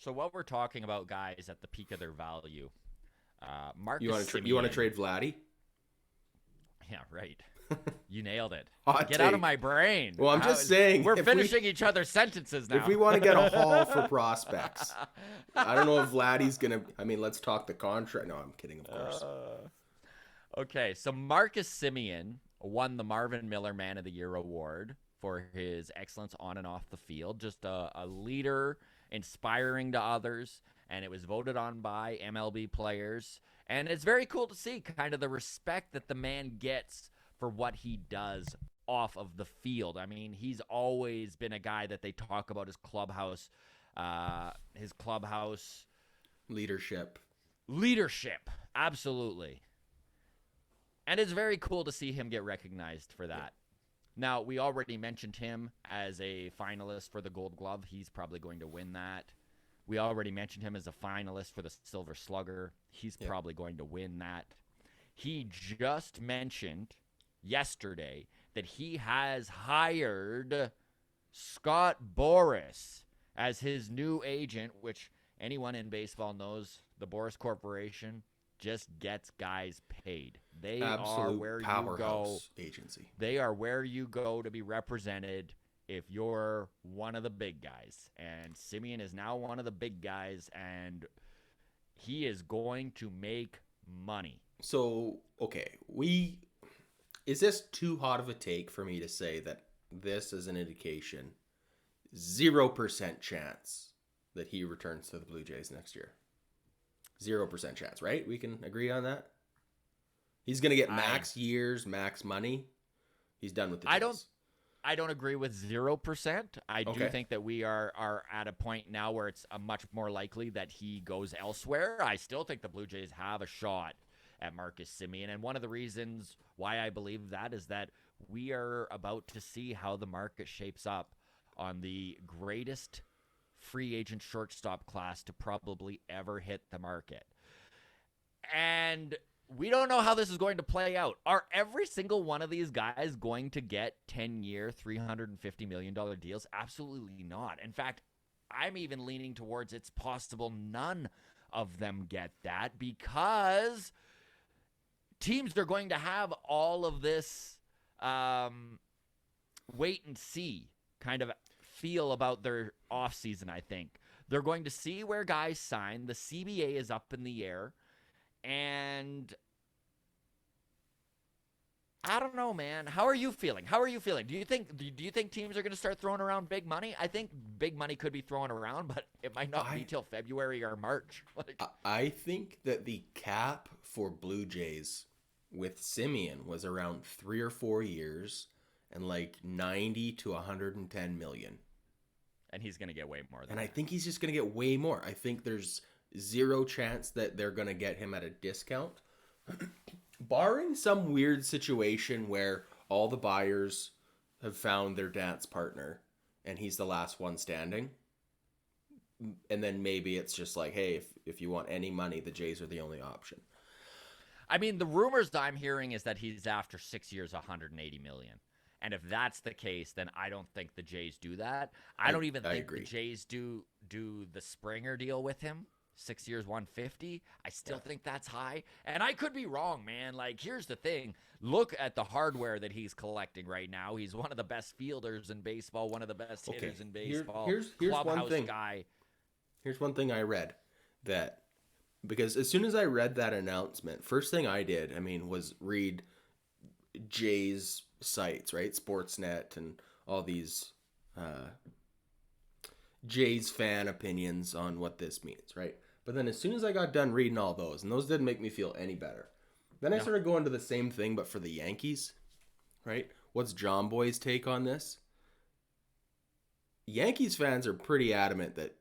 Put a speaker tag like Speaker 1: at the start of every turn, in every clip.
Speaker 1: So while we're talking about guys at the peak of their value,
Speaker 2: You
Speaker 1: Marcus
Speaker 2: want to you want to
Speaker 1: Semien.
Speaker 2: trade Vladdy?
Speaker 1: Yeah, right. You nailed it.
Speaker 2: Hot
Speaker 1: Get out of
Speaker 2: take.
Speaker 1: my brain.
Speaker 2: Well, I'm just saying
Speaker 1: We're finishing each other's sentences
Speaker 2: if
Speaker 1: now.
Speaker 2: we want to get a haul for prospects, I don't know if Vladdy's gonna. I mean, let's talk the contract. No, I'm kidding, of course.
Speaker 1: Okay, so Marcus Semien won the Marvin Miller Man of the Year award for his excellence on and off the field. Just a leader, inspiring to others, and it was voted on by MLB players. And it's very cool to see kind of the respect that the man gets for what he does off of the field. I mean, he's always been a guy that they talk about his clubhouse
Speaker 2: Leadership.
Speaker 1: leadership. Absolutely. And it's very cool to see him get recognized for that.
Speaker 2: Yeah.
Speaker 1: Now, we already mentioned him as a finalist for the Gold Glove. He's probably going to win that. We already mentioned him as a finalist for the Silver Slugger. He's probably going to win that. He just mentioned yesterday that he has hired Scott Boras as his new agent, which anyone in baseball knows the Boras Corporation just gets guys paid. They are
Speaker 2: Absolute
Speaker 1: where you go.
Speaker 2: powerhouse agency.
Speaker 1: They are where you go to be represented if you're one of the big guys. And Semien is now one of the big guys, and he is going to make money.
Speaker 2: So, okay, is this too hot of a take for me to say that this is an indication 0% chance that he returns to the Blue Jays next year? 0% chance, right? We can agree on that. He's going to get max years, max money. He's done with the Jays.
Speaker 1: I don't agree with 0%. I do think that we are at a point now where it's much more likely that he goes elsewhere. I still think the Blue Jays have a shot at Marcus Semien, and one of the reasons why I believe that is that we are about to see how the market shapes up on the greatest free agent shortstop class to probably ever hit the market. And we don't know how this is going to play out. Are every single one of these guys going to get 10-year, $350 million deals? Absolutely not. In fact, I'm even leaning towards it's possible none of them get that because teams are going to have all of this wait and see kind of feel about their offseason, I think. They're going to see where guys sign. The CBA is up in the air. And I don't know, man. How are you feeling? Do you think teams are going to start throwing around big money? I think big money could be thrown around, but it might not be till February or March.
Speaker 2: I think that the cap for Blue Jays with Semien was around 3 or 4 years and like 90 to 110 million.
Speaker 1: And he's going to get way more than that.
Speaker 2: And I think he's just going to get way more. I think there's zero chance that they're going to get him at a discount. Barring some weird situation where all the buyers have found their dance partner and he's the last one standing. And then maybe it's just like, hey, if you want any money, the Jays are the only option.
Speaker 1: I mean, the rumors that I'm hearing is that he's after 6 years, 180 million. And if that's the case, then I don't think the Jays do that. I don't even think the Jays do the Springer deal with him. 6 years, 150. I still think that's high. And I could be wrong, man. Like, here's the thing. Look at the hardware that he's collecting right now. He's one of the best fielders in baseball, one of the best hitters in baseball.
Speaker 2: Here's one thing.
Speaker 1: Guy.
Speaker 2: Here's one thing I read that, because as soon as I read that announcement, first thing I did, was read Jays sites, right? Sportsnet and all these Jays fan opinions on what this means, right? But then as soon as I got done reading all those, and those didn't make me feel any better, then I started going to the same thing, but for the Yankees, right? What's John Boy's take on this? Yankees fans are pretty adamant that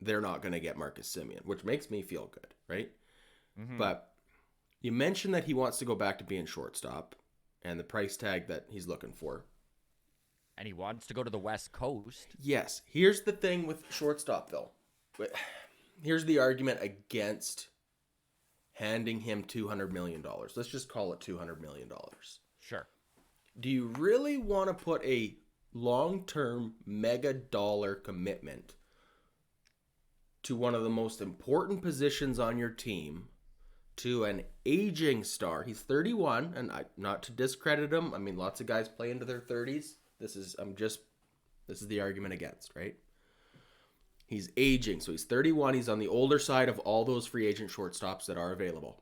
Speaker 2: they're not going to get Marcus Semien, which makes me feel good, right? Mm-hmm. But you mentioned that he wants to go back to being shortstop and the price tag that he's looking for.
Speaker 1: And he wants to go to the West Coast.
Speaker 2: Yes. Here's the thing with shortstop, though. Here's the argument against handing him $200 million. Let's just call it $200 million.
Speaker 1: Sure.
Speaker 2: Do you really want to put a long-term mega dollar commitment to one of the most important positions on your team, to an aging star. He's 31, and not to discredit him. I mean, lots of guys play into their 30s. This is the argument against, right? He's aging, so he's 31. He's on the older side of all those free agent shortstops that are available.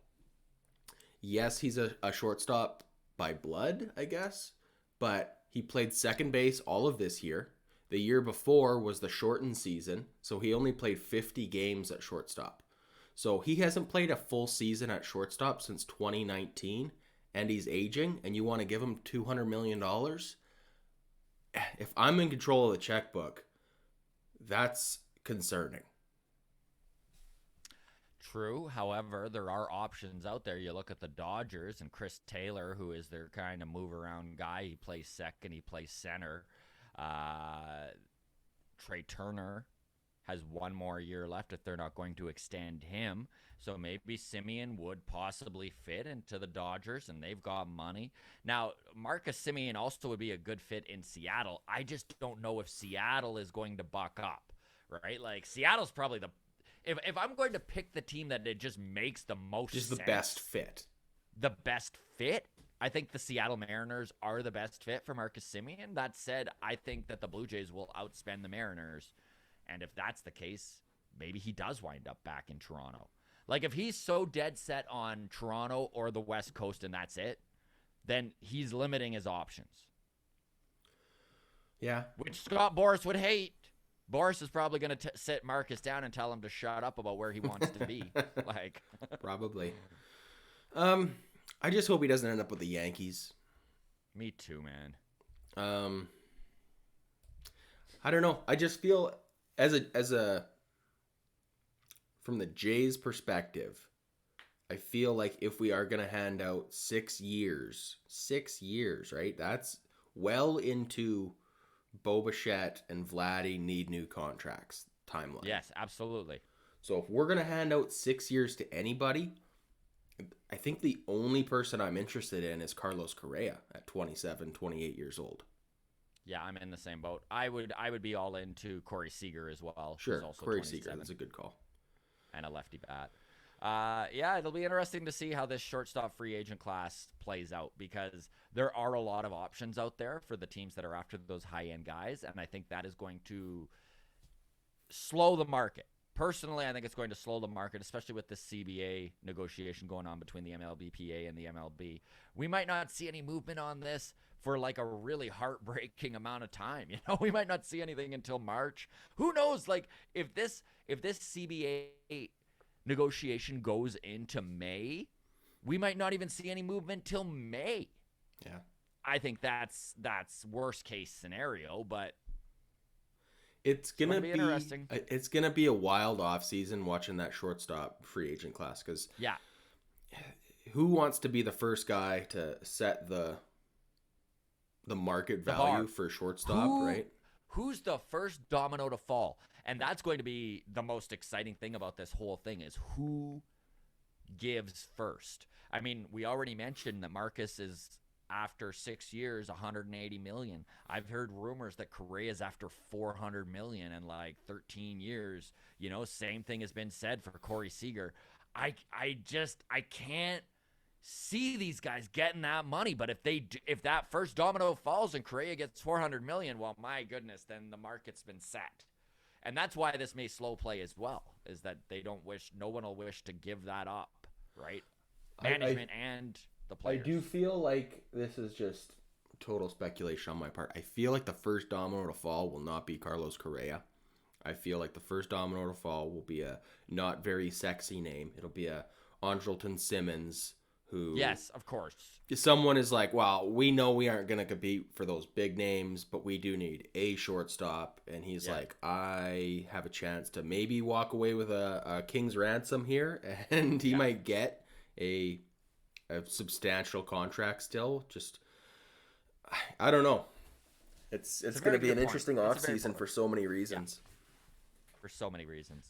Speaker 2: Yes, he's a shortstop by blood, I guess, but he played second base all of this year. The year before was the shortened season, so he only played 50 games at shortstop. So he hasn't played a full season at shortstop since 2019, and he's aging, and you want to give him $200 million? If I'm in control of the checkbook, that's concerning.
Speaker 1: True. However, there are options out there. You look at the Dodgers and Chris Taylor, who is their kind of move-around guy. He plays second. He plays center. Trey Turner has one more year left if they're not going to extend him. So maybe Semien would possibly fit into the Dodgers, and they've got money. Now, Marcus Semien also would be a good fit in Seattle. I just don't know if Seattle is going to buck up, right? Like, Seattle's probably the... If I'm going to pick the team that it just makes the most sense...
Speaker 2: Just the best fit.
Speaker 1: The best fit? I think the Seattle Mariners are the best fit for Marcus Semien. That said, I think that the Blue Jays will outspend the Mariners. And if that's the case, maybe he does wind up back in Toronto. Like, if he's so dead set on Toronto or the West Coast and that's it, then he's limiting his options.
Speaker 2: Yeah.
Speaker 1: Which Scott Boras would hate. Boras is probably going to sit Marcus down and tell him to shut up about where he wants to be. Like,
Speaker 2: probably. I just hope he doesn't end up with the Yankees.
Speaker 1: Me too, man.
Speaker 2: I don't know. I just feel as a from the Jays' perspective, I feel like if we are going to hand out 6 years, right? That's well into Bo Bichette and Vladdy need new contracts timeline.
Speaker 1: Yes, absolutely.
Speaker 2: So if we're going to hand out 6 years to anybody, I think the only person I'm interested in is Carlos Correa at 27, 28 years old.
Speaker 1: Yeah, I'm in the same boat. I would be all into Corey Seager as well.
Speaker 2: Sure,
Speaker 1: also
Speaker 2: Corey
Speaker 1: 27.
Speaker 2: Seager, that's a good call.
Speaker 1: And a lefty bat. Yeah, it'll be interesting to see how this shortstop free agent class plays out, because there are a lot of options out there for the teams that are after those high-end guys, and I think that is going to slow the market. Personally, I think it's going to slow the market, especially with the CBA negotiation going on between the MLBPA and the MLB. We might not see any movement on this for like a really heartbreaking amount of time. You know, we might not see anything until March. Who knows? Like, if this CBA negotiation goes into May, we might not even see any movement till May.
Speaker 2: Yeah,
Speaker 1: I think that's worst case scenario, but
Speaker 2: it's gonna be
Speaker 1: interesting.
Speaker 2: It's gonna be a wild offseason watching that shortstop free agent class, because
Speaker 1: yeah,
Speaker 2: who wants to be the first guy to set the market value for shortstop, right?
Speaker 1: Who's the first domino to fall? And that's going to be the most exciting thing about this whole thing, is who gives first. I mean, we already mentioned that Marcus is, after 6 years, $180 million. I've heard rumors that Correa's after $400 million in like 13 years. You know, same thing has been said for Corey Seager. I can't see these guys getting that money. But if that first domino falls and Correa gets $400 million, well, my goodness, then the market's been set. And that's why this may slow play as well, is that no one will wish to give that up, right? Management and the players.
Speaker 2: I do feel like this is just total speculation on my part. I feel like the first domino to fall will not be Carlos Correa. I feel like the first domino to fall will be a not very sexy name. It'll be a Andrelton Simmons, who...
Speaker 1: Yes, of course.
Speaker 2: Someone is like, well, we know we aren't going to compete for those big names, but we do need a shortstop. And he's like, I have a chance to maybe walk away with a king's ransom here, and he might get a substantial contract still. Just, I don't know. It's going to be an interesting offseason for so many reasons.
Speaker 1: Yeah. For so many reasons.